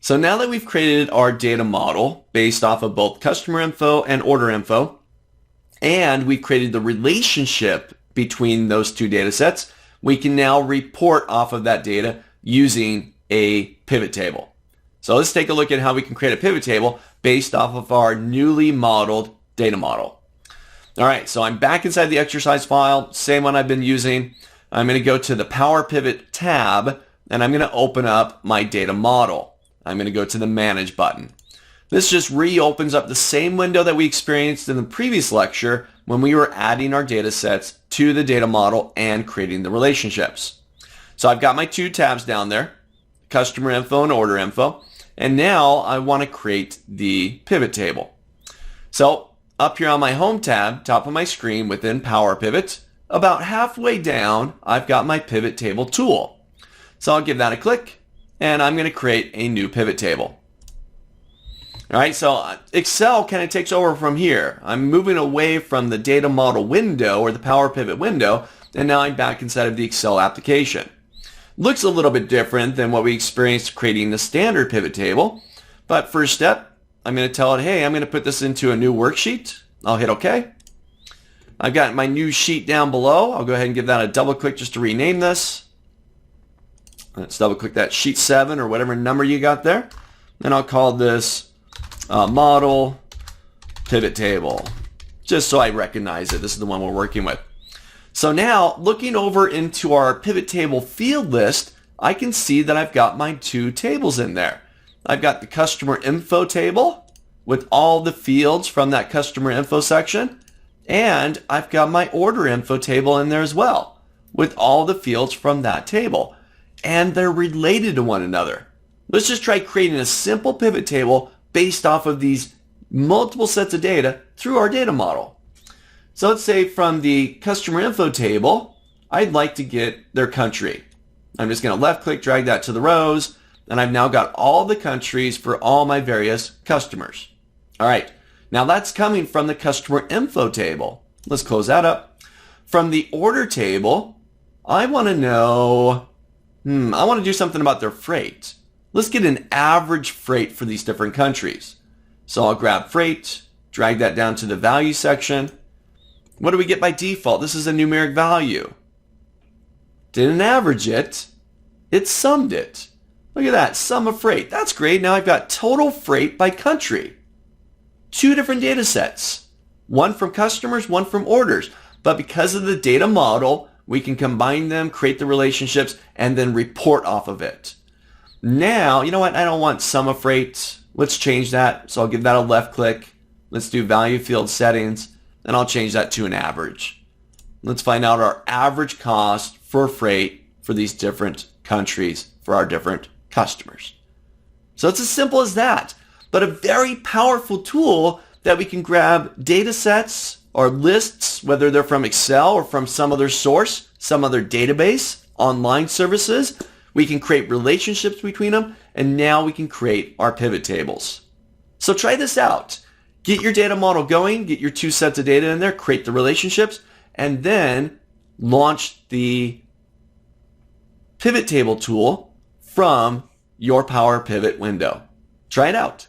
So now that we've created our data model based off of both customer info and order info, and we've created the relationship between those two data sets, we can now report off of that data using a pivot table. So let's take a look at how we can create a pivot table based off of our newly modeled data model. All right, so I'm back inside the exercise file, same one I've been using. I'm going to go to the Power Pivot tab, and I'm going to open up my data model. I'm going to go to the Manage button. This just reopens up the same window that we experienced in the previous lecture when we were adding our data sets to the data model and creating the relationships. So I've got my two tabs down there, customer info and order info, and now I want to create the pivot table. So up here on my Home tab, top of my screen within Power Pivot, about halfway down, I've got my pivot table tool. So I'll give that a click, and I'm going to create a new pivot table. All right, so Excel kind of takes over from here. I'm moving away from the data model window or the Power Pivot window, and now I'm back inside of the Excel application. Looks a little bit different than what we experienced creating the standard pivot table, but first step, I'm going to tell it, hey, I'm going to put this into a new worksheet. I'll hit OK. I've got my new sheet down below. I'll go ahead and give that a double click just to rename this. Let's double click that sheet 7 or whatever number you got there. And I'll call this model pivot table, just so I recognize it. This is the one we're working with. So now looking over into our pivot table field list, I can see that I've got my two tables in there. I've got the customer info table with all the fields from that customer info section, and I've got my order info table in there as well with all the fields from that table, and they're related to one another. Let's just try creating a simple pivot table based off of these multiple sets of data through our data model. So let's say from the customer info table, I'd like to get their country. I'm just going to left click, drag that to the rows, and I've now got all the countries for all my various customers. All right, now that's coming from the customer info table. Let's close that up. From the order table, I want to know, I want to do something about their freight. Let's get an average freight for these different countries. So I'll grab freight, drag that down to the value section. What do we get by default? This is a numeric value. Didn't average it, it summed it. Look at that, sum of freight. That's great. Now I've got total freight by country. Two different data sets. One from customers, one from orders. But because of the data model, we can combine them, create the relationships, and then report off of it. Now, you know what? I don't want sum of freight. Let's change that. So I'll give that a left click. Let's do value field settings, and I'll change that to an average. Let's find out our average cost for freight for these different countries for our different customers. So it's as simple as that, but a very powerful tool that we can grab data sets or lists, whether they're from Excel or from some other source, some other database, online services. We can create relationships between them, and now we can create our pivot tables. So try this out. Get your data model going, get your two sets of data in there, create the relationships, and then launch the pivot table tool from your Power Pivot window. Try it out.